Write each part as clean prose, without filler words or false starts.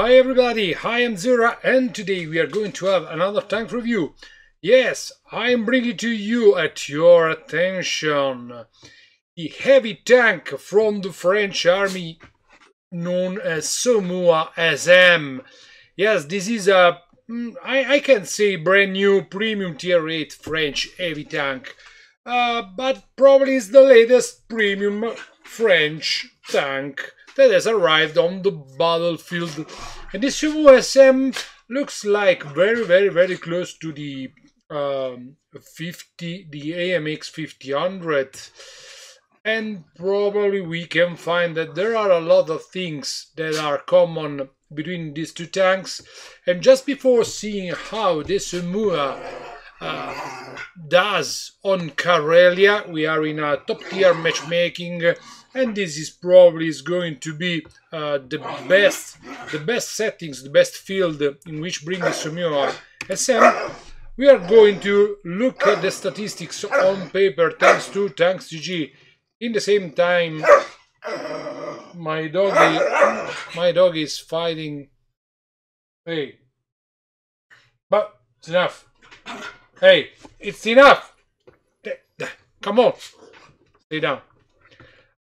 Hi everybody, I am Zura and today we are going to have another tank review. Yes, I am bringing to you at your attention the heavy tank from the French army known as Somua SM. Yes, this is a, I can say brand new premium tier 8 French heavy tank. But probably it's the latest premium French tank that has arrived on the battlefield. And this Somua SM looks like very close to the 50, the AMX 5000. And probably we can find that there are a lot of things that are common between these two tanks. And just before seeing how this Somua does on Karelia, we are in a top tier matchmaking, and this is probably going to be the best settings, the best field in which bring the Somua SM. We are going to look at the statistics on paper thanks to Tanks GG. In the same time, my dog is fighting. Hey, but it's enough. Hey, it's enough. Come on, stay down.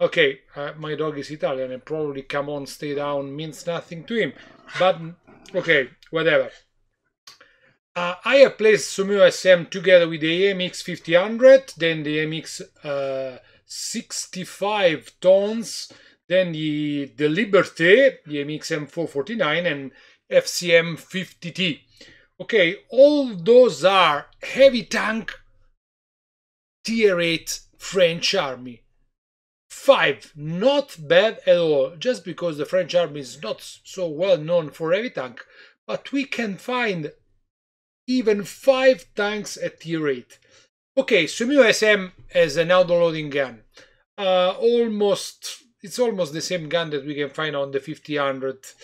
Okay, my dog is Italian and probably "come on, stay down" means nothing to him. But okay, whatever. I have placed Somua SM together with the AMX 5000, then the AMX 65 tons, then the Liberté, the MX M449 and FCM 50T. Okay, all those are heavy tank tier 8 French army. 5, not bad at all, just because the French army is not so well known for heavy tank, but we can find even 5 tanks at tier 8. Okay, Somua SM has an autoloading gun. It's almost the same gun that we can find on the 5000.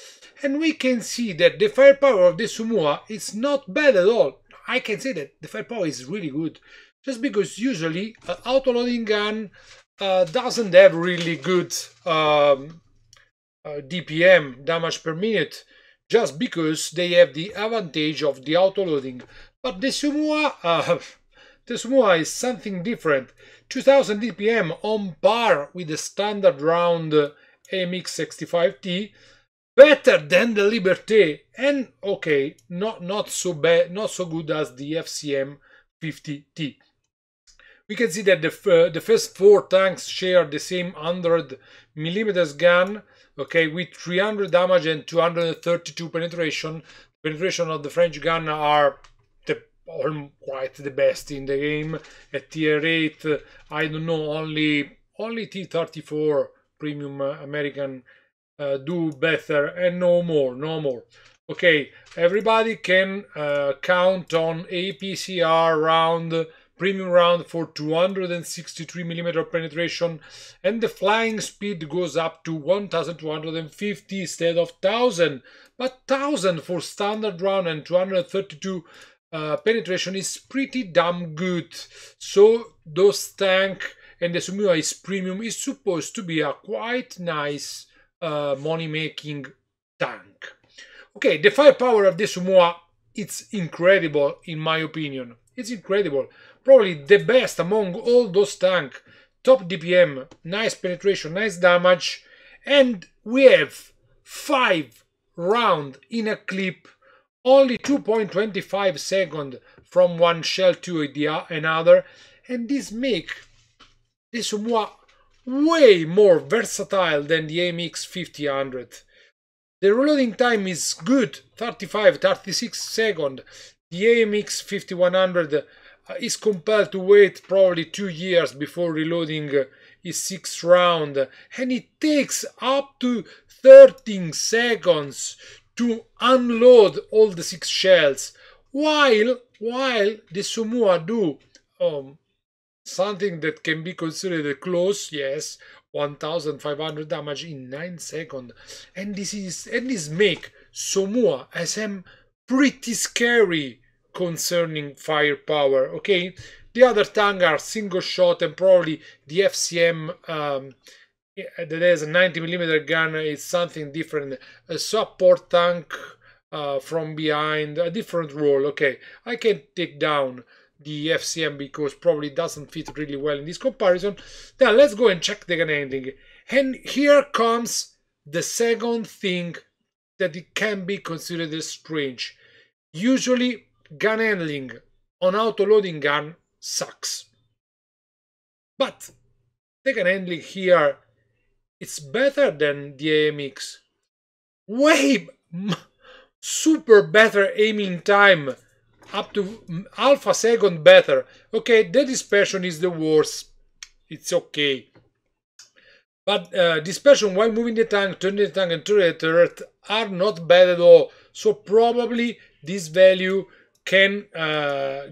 And we can see that the firepower of the Somua is not bad at all. I can say that the firepower is really good. Just because usually an autoloading gun doesn't have really good DPM, damage per minute, just because they have the advantage of the autoloading. But the Somua is something different. 2000 DPM on par with the standard round AMX65T, better than the Liberté, and okay, not so bad, not so good as the FCM 50T. We can see that the first 4 tanks share the same 100mm gun, okay, with 300 damage and 232 penetration. Penetration of the French gun are quite the best in the game. At tier 8, I don't know, only T34 premium American do better, and no more. Okay, everybody can count on APCR round, premium round for 263mm penetration, and the flying speed goes up to 1250 instead of 1000, but 1000 for standard round and 232 penetration is pretty damn good. So those tank, and the Somua is premium, is supposed to be a quite nice money making tank. Okay, the firepower of the Somua, it's incredible in my opinion. It's incredible, probably the best among all those tanks. Top DPM, nice penetration, nice damage, and we have 5 rounds in a clip, only 2.25 seconds from one shell to another, and this make the Somua way more versatile than the AMX 5000. The reloading time is good, 35-36 seconds. The AMX 5100 is compelled to wait probably 2 years before reloading his 6th round, and it takes up to 13 seconds to unload all the 6 shells, while the Somua do something that can be considered close, yes, 1500 damage in 9 seconds, and this make Somua SM pretty scary concerning firepower. Okay, the other tank are single shot, and probably the FCM that has a 90mm gun is something different. A support tank from behind, a different role. Okay, I can take down the FCM because probably doesn't fit really well in this comparison. Then let's go and check the gun handling. And here comes the second thing that it can be considered as strange. Usually gun handling on auto-loading gun sucks. But the gun handling here, it's better than the AMX. Way super better aiming time, up to half a second better. Okay, the dispersion is the worst. It's okay. But dispersion while moving the tank, turning the tank and turning the turret are not bad at all. So probably this value can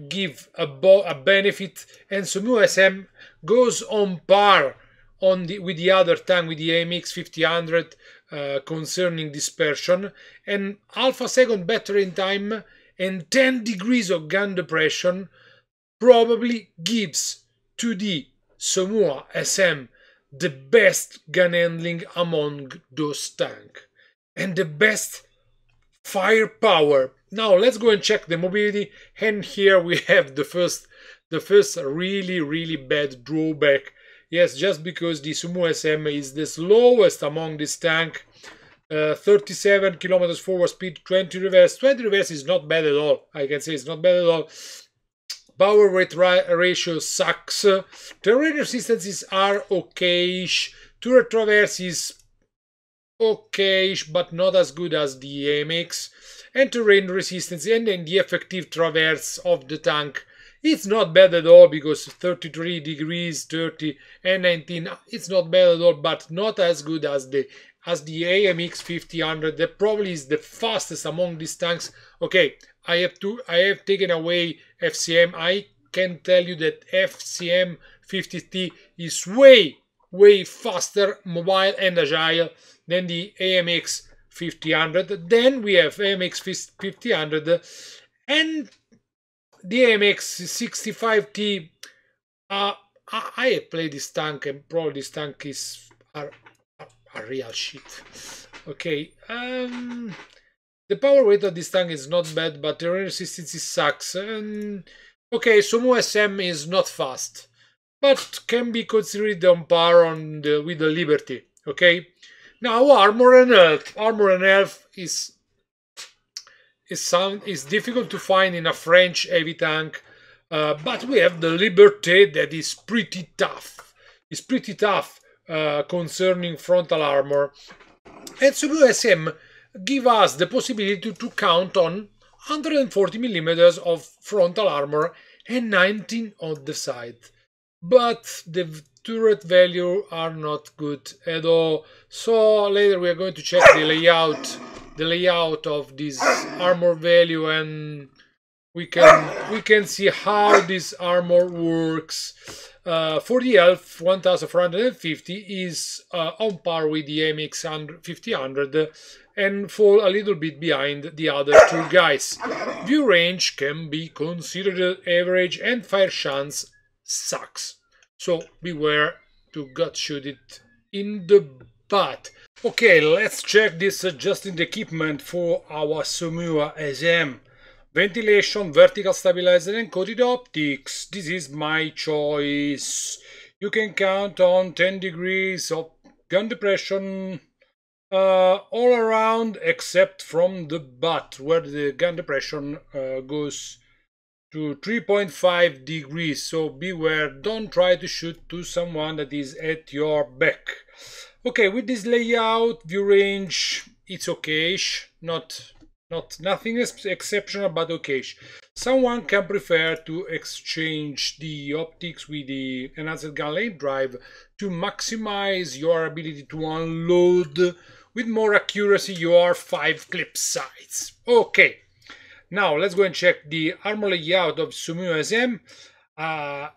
give a benefit, and Somua SM goes on par with the other tank, with the AMX 5000 concerning dispersion, and half a second better in time and 10 degrees of gun depression probably gives to the Somua SM the best gun handling among those tanks and the best firepower. Now let's go and check the mobility, and here we have the first really bad drawback. Yes, just because the Somua SM is the slowest among this tank. 37 kilometers forward speed, 20 reverse. 20 reverse is not bad at all. I can say it's not bad at all. Power weight ratio sucks. Terrain resistances are okayish. Turret traverse is okayish, but not as good as the AMX. And terrain resistance and then the effective traverse of the tank, it's not bad at all, because 33 degrees, 30 and 19, it's not bad at all, but not as good as the AMX 5000. That probably is the fastest among these tanks. Okay, I have taken away FCM. I can tell you that FCM 50T is way faster, mobile and agile than the AMX 5000. Then we have AMX 5000 and the AMX 65T. I have played this tank, and probably this tank is a real shit. Okay, the power weight of this tank is not bad, but the resistance sucks. Okay, Somua SM is not fast, but can be considered on par with the Liberty. Okay, now armor and health. Armor and health is difficult to find in a French heavy tank, but we have the Liberté that is pretty tough. It's pretty tough concerning frontal armor, and Somua SM give us the possibility to count on 140mm of frontal armor and 19 on the side. But the turret value are not good at all. So later we are going to check the layout of this armor value, and we can see how this armor works. For the health, 1450 is on par with the MX 5000 and fall a little bit behind the other two guys. View range can be considered average, and fire chance sucks. So beware to gut shoot it in the butt. Okay, let's check this adjusting equipment for our Somua SM. Ventilation, vertical stabilizer and coated optics. This is my choice. You can count on 10 degrees of gun depression all around, except from the butt, where the gun depression goes to 3.5 degrees. So beware, don't try to shoot to someone that is at your back. Okay, with this layout, view range, it's okayish, nothing exceptional, but okayish. Someone can prefer to exchange the optics with the enhanced gun lane drive to maximize your ability to unload with more accuracy your 5 clip sights. Okay, now let's go and check the armor layout of Somua SM.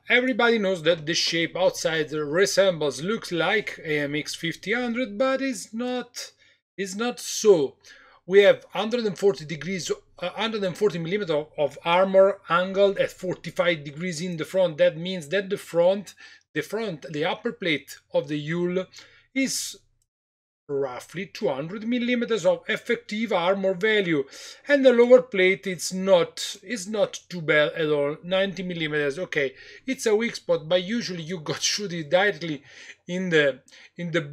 Everybody knows that the shape outside resembles, looks like AMX 5000, but it's not so. We have 140 degrees, 140 millimeters of armor angled at 45 degrees in the front. That means that the upper plate of the hull is roughly 200 millimeters of effective armor value, and the lower plate is not too bad at all. 90 millimeters, okay, it's a weak spot, but usually you got shoot it directly in the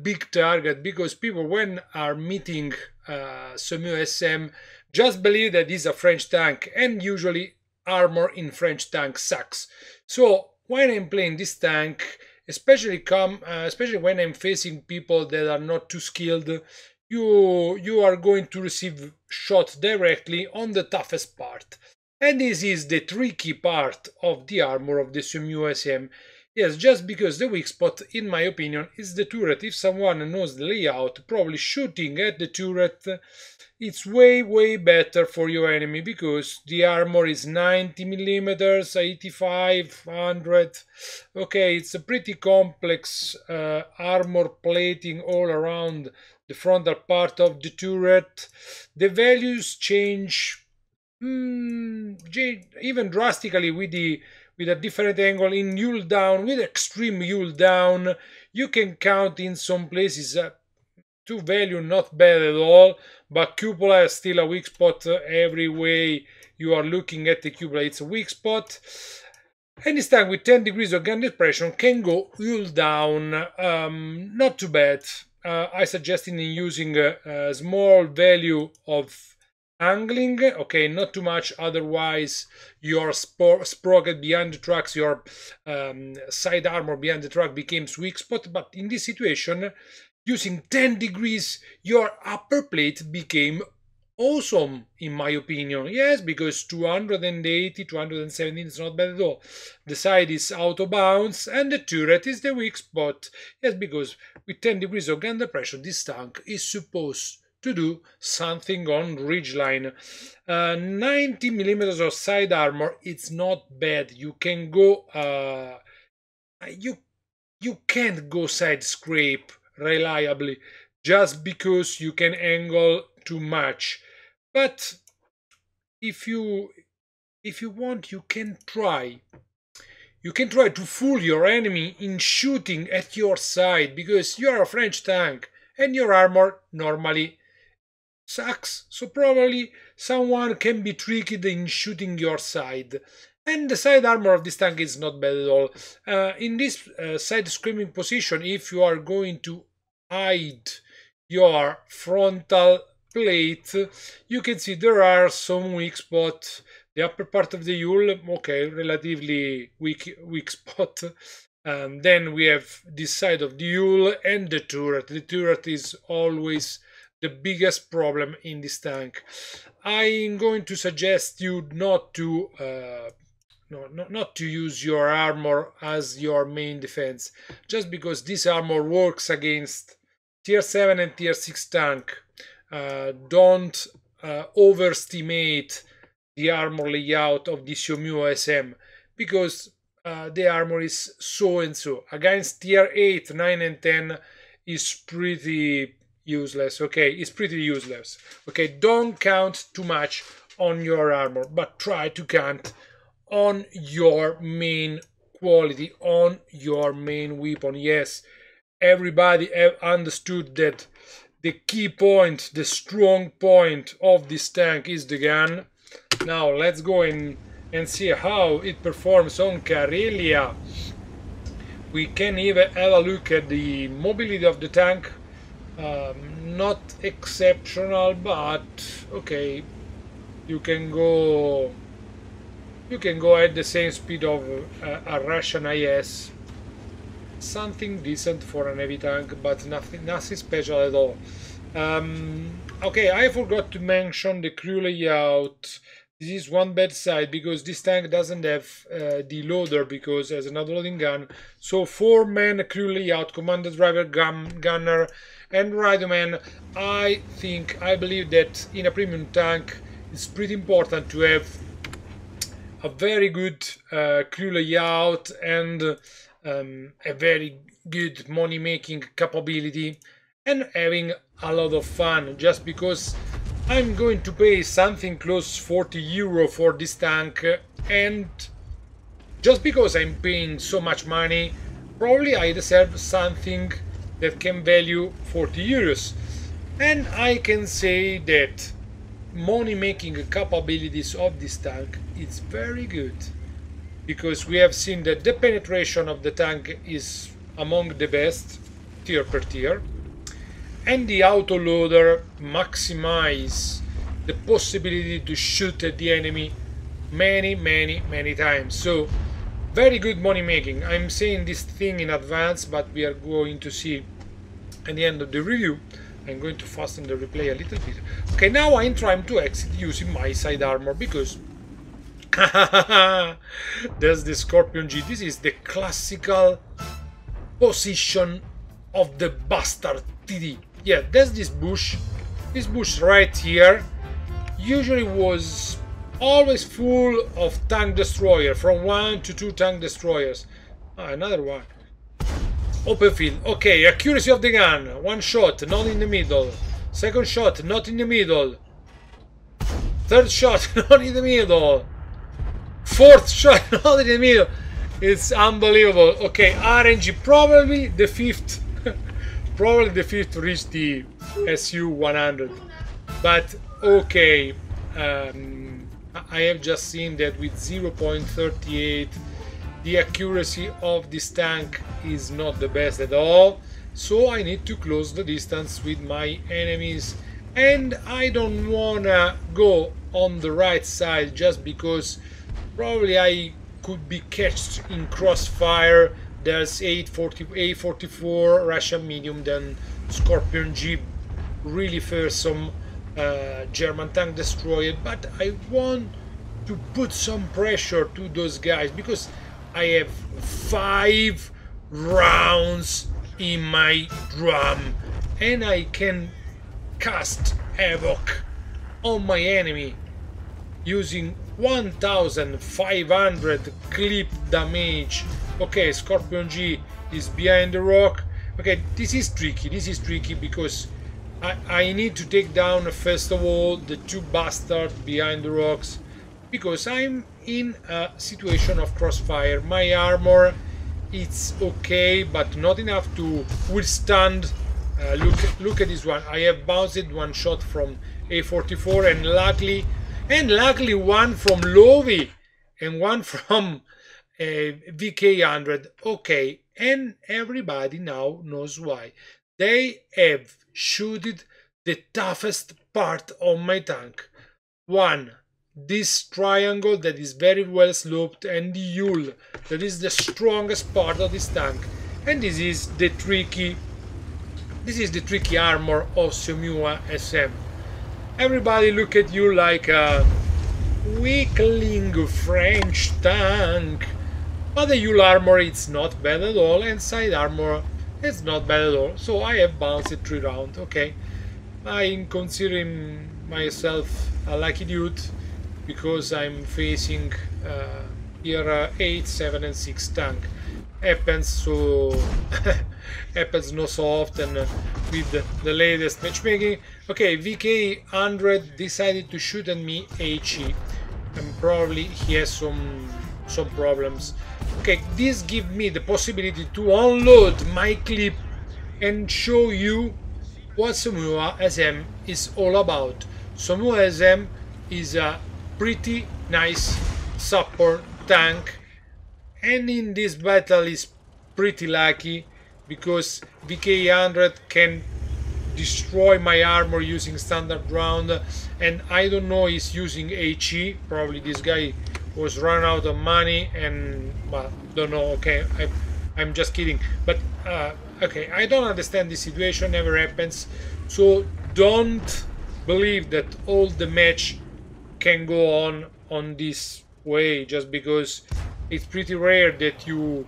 big target, because people when are meeting Somua SM just believe that this is a French tank, and usually armor in French tank sucks. So when I'm playing this tank, especially when I'm facing people that are not too skilled, you are going to receive shots directly on the toughest part, and this is the tricky part of the armor of the Somua SM. Yes, just because the weak spot, in my opinion, is the turret. If someone knows the layout, probably shooting at the turret, it's way better for your enemy, because the armor is 90 millimeters, 85, 100. Okay, it's a pretty complex armor plating all around the frontal part of the turret. The values change even drastically with a different angle in hull down. With extreme hull down, you can count in some places two value not bad at all, but cupola is still a weak spot. Every way you are looking at the cupola, it's a weak spot. And this tank with 10 degrees of gun depression can go hull down, not too bad. I suggest in using a small value of angling, okay, not too much, otherwise your sprocket behind the tracks, your side armor behind the truck becomes weak spot. But in this situation, using 10 degrees, your upper plate became awesome, in my opinion. Yes, because 280, 217 is not bad at all. The side is out of bounds, and the turret is the weak spot. Yes, because with 10 degrees of gun depression, this tank is supposed to do something on ridgeline. 90 millimeters of side armor, it's not bad. You can go, you can't go side scrape reliably just because you can angle too much. But if you want, you can try to fool your enemy in shooting at your side, because you are a French tank and your armor normally sucks, so probably someone can be tricked in shooting your side. And the side armor of this tank is not bad at all. In this side screaming position, if you are going to hide your frontal plate, you can see there are some weak spots. The upper part of the hull, okay, relatively weak spot. Then we have this side of the hull and the turret. The turret is always the biggest problem in this tank. I'm going to suggest you not to use your armor as your main defense, just because this armor works against tier 7 and tier 6 tank. Don't overestimate the armor layout of the Somua SM, because the armor is so and so. Against tier 8, 9 and 10 is pretty useless. Okay, it's pretty useless. Okay, don't count too much on your armor, but try to count on your main quality, on your main weapon. Yes, everybody have understood that the key point, the strong point of this tank is the gun. Now let's go and see how it performs on Karelia. We can even have a look at the mobility of the tank. Not exceptional, but okay, you can go at the same speed of a Russian IS. Something decent for an heavy tank, but nothing special at all. Okay, I forgot to mention the crew layout. This is one bad side, because this tank doesn't have the loader, because as an autoloading gun. So 4-man crew layout: commander, driver, gunner, and riderman. I believe that in a premium tank it's pretty important to have a very good crew layout and a very good money making capability, and having a lot of fun. Just because I'm going to pay something close to 40 euro for this tank, and just because I'm paying so much money, probably I deserve something that can value 40 euros. And I can say that money making capabilities of this tank is very good, because we have seen that the penetration of the tank is among the best tier per tier, and the autoloader maximize the possibility to shoot at the enemy many times. So very good money making. I'm saying this thing in advance, but we are going to see at the end of the review. I'm going to fasten the replay a little bit. Okay, now I'm trying to exit using my side armor, because there's the Scorpion G. This is the classical position of the bastard TD. Yeah, there's this bush. This bush right here usually was always full of tank destroyer, from 1 to 2 tank destroyers. Another one. Open field. Okay, accuracy of the gun. One shot, not in the middle. Second shot, not in the middle. Third shot, not in the middle. Fourth shot, not in the middle. It's unbelievable. Okay, RNG, probably the fifth. Probably the fifth to reach the SU-100. But okay, I have just seen that with 0.38 the accuracy of this tank is not the best at all, so I need to close the distance with my enemies, and I don't wanna go on the right side just because probably I could be catched in crossfire. There's A44 Russian medium, then Scorpion G, really fearsome German tank destroyer, but I want to put some pressure to those guys because I have 5 rounds in my drum and I can cast havoc on my enemy using 1500 clip damage. Okay, Scorpion G is behind the rock. Okay, this is tricky because I need to take down first of all the 2 bastards behind the rocks, because I'm in a situation of crossfire. My armor, it's okay, but not enough to withstand. Look at this one. I have bounced 1 shot from A44, and luckily one from Lovi and 1 from VK100. Okay, and everybody now knows why. They have shooted the toughest part of my tank. 1, this triangle that is very well sloped, and the hull that is the strongest part of this tank. And this is the tricky armor of Somua SM. Everybody look at you like a weakling French tank, but the hull armor it's not bad at all, and side armor it's not bad at all. So I have bounced 3 rounds. Okay, I'm considering myself a lucky dude because I'm facing tier 8, 7 and 6 tank. Happens so happens not so often with the latest matchmaking. Okay, VK100 decided to shoot at me HE, and probably he has some problems. Okay, this gives me the possibility to unload my clip and show you what Somua SM is all about. Somua SM is a pretty nice support tank, and in this battle is pretty lucky because VK100 can destroy my armor using standard round, and I don't know he's using HE. Probably this guy was run out of money, and well, don't know. Okay, I'm just kidding, but okay, I don't understand this situation. Never happens, so don't believe that all the match can go on this way just because it's pretty rare that you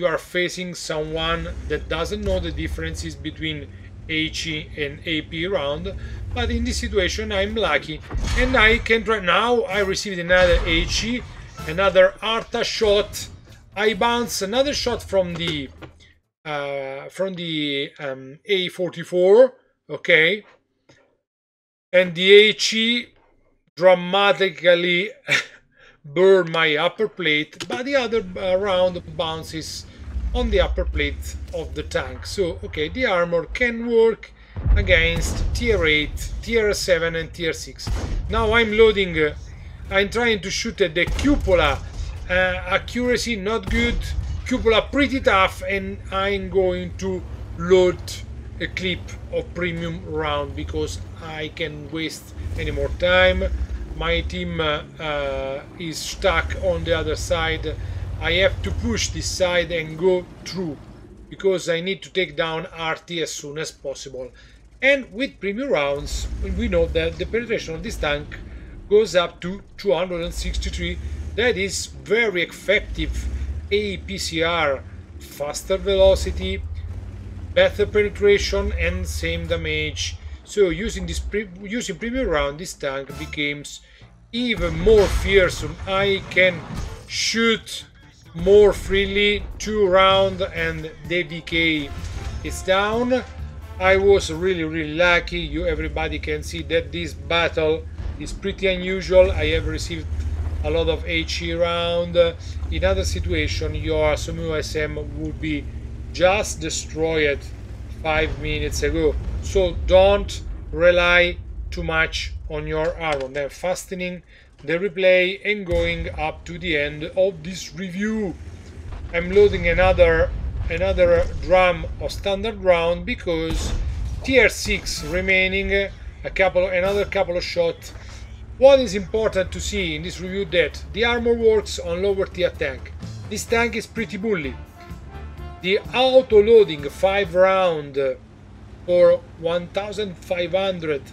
are facing someone that doesn't know the differences between HE and AP round. But in this situation I'm lucky, and I can try. Now I received another HE, another Arta shot. I bounce another shot from the A44. Okay, and the HE dramatically burn my upper plate, but the other round bounces on the upper plate of the tank. So okay, the armor can work against tier 8, tier 7 and tier 6. Now I'm loading, I'm trying to shoot at the cupola. Accuracy not good, cupola pretty tough, and I'm going to load a clip of premium round because I can waste any more time. My team is stuck on the other side. I have to push this side and go through because I need to take down RT as soon as possible. And with premium rounds, we know that the penetration of this tank goes up to 263. That is very effective APCR, faster velocity, better penetration and same damage. So using premium round, this tank becomes even more fearsome. I can shoot more freely, 2 rounds and the DK is down. I was really lucky. Everybody can see that this battle is pretty unusual. I have received a lot of HE round. In other situation, your Somua SM would be just destroyed 5 minutes ago. So don't rely too much on your armor. Then fastening the replay and going up to the end of this review. I'm loading another drum of standard round because tier 6 remaining, another couple of shots. What is important to see in this review that the armor works on lower tier tank. This tank is pretty bully. The auto loading 5 round for 1500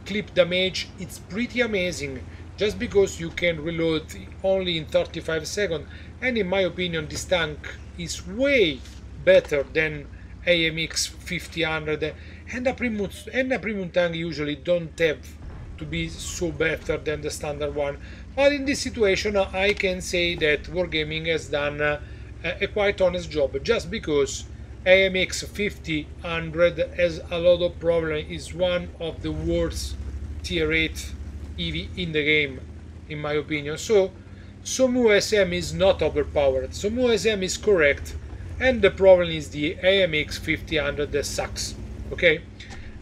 clip damage, it's pretty amazing just because you can reload only in 35 seconds, and in my opinion this tank is way better than AMX 5000, and a premium tank usually don't have to be so better than the standard one. But in this situation I can say that Wargaming has done a quite honest job, just because AMX 5000 has a lot of problems, is one of the worst tier 8 EV in the game in my opinion. So Somua SM is not overpowered, Somua SM is correct, and the problem is the AMX 5000 that sucks. Okay,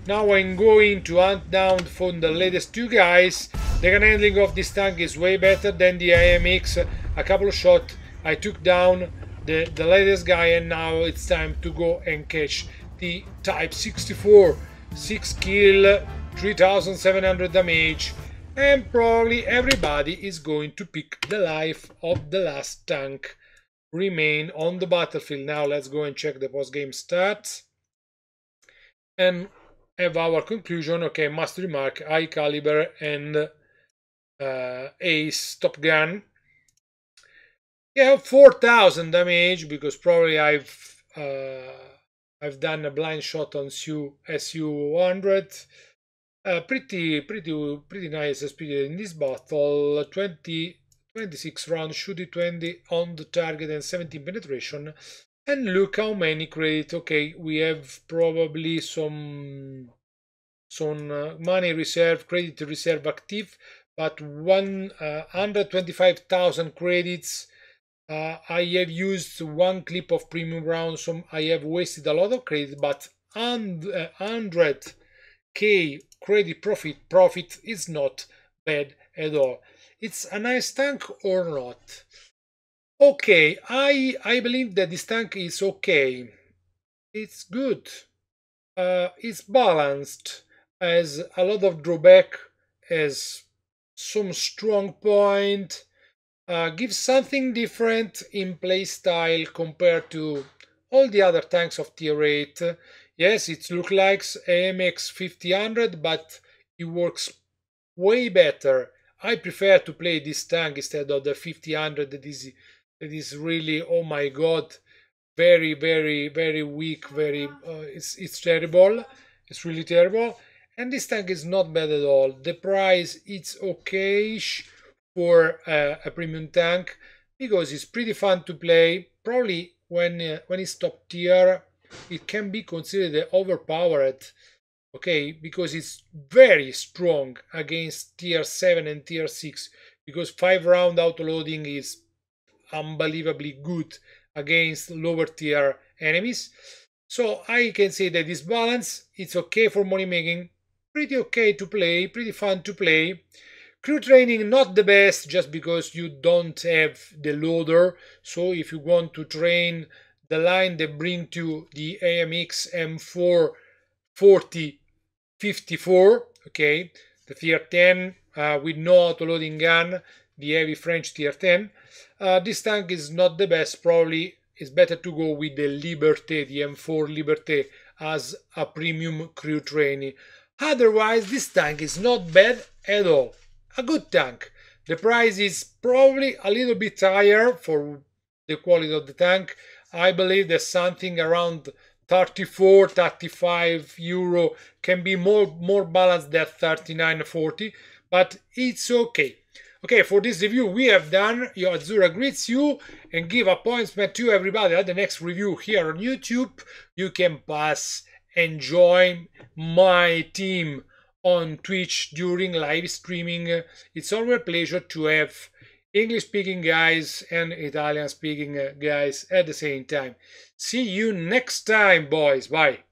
now I'm going to hunt down for the latest 2 guys. The gun handling of this tank is way better than the AMX. A couple of shots, I took down the latest guy, and now it's time to go and catch the Type 64. 6 kill, 3700 damage, and probably everybody is going to pick the life of the last tank remain on the battlefield. Now let's go and check the post-game stats and have our conclusion. Okay, must remark, high caliber and ace top gun. Yeah, 4000 damage because probably I've done a blind shot on SU100. Pretty nice speed in this battle. 26 rounds, shooting 20 on the target and 17 penetration. And look how many credit. Okay, we have probably some money reserve, credit reserve active, but 125,000 credits. I have used 1 clip of premium round, so I have wasted a lot of credit, but 100k credit profit is not bad at all. It's a nice tank or not? Okay, I believe that this tank is okay. It's good. It's balanced, has a lot of drawback, has some strong point, gives something different in playstyle compared to all the other tanks of tier 8. Yes, it looks like AMX 5000, but it works way better. I prefer to play this tank instead of the 5000 that is really, oh my god, very weak, it's terrible. It's really terrible. And this tank is not bad at all. The price, it's okay-ish for a premium tank because it's pretty fun to play. Probably when it's top tier, it can be considered overpowered. Okay, because it's very strong against tier 7 and tier 6, because 5 round autoloading is unbelievably good against lower tier enemies. So I can say that this balance, it's okay for money making, pretty okay to play, pretty fun to play. Crew training not the best just because you don't have the loader. So if you want to train the line that bring to the AMX M4 4054, okay, the tier 10 with no autoloading gun, the heavy French tier 10. This tank is not the best. Probably it's better to go with the Liberté, the M4 Liberté, as a premium crew training. Otherwise, this tank is not bad at all. A good tank. The price is probably a little bit higher for the quality of the tank. I believe that something around 34, 35 euro can be more balanced than 39, 40, but it's okay. Okay, for this review we have done. Your Azzurra greets you and give appointment to everybody at the next review here on YouTube. You can pass and join my team on Twitch during live streaming. It's always a pleasure to have English speaking guys and Italian speaking guys at the same time. See you next time, boys. Bye.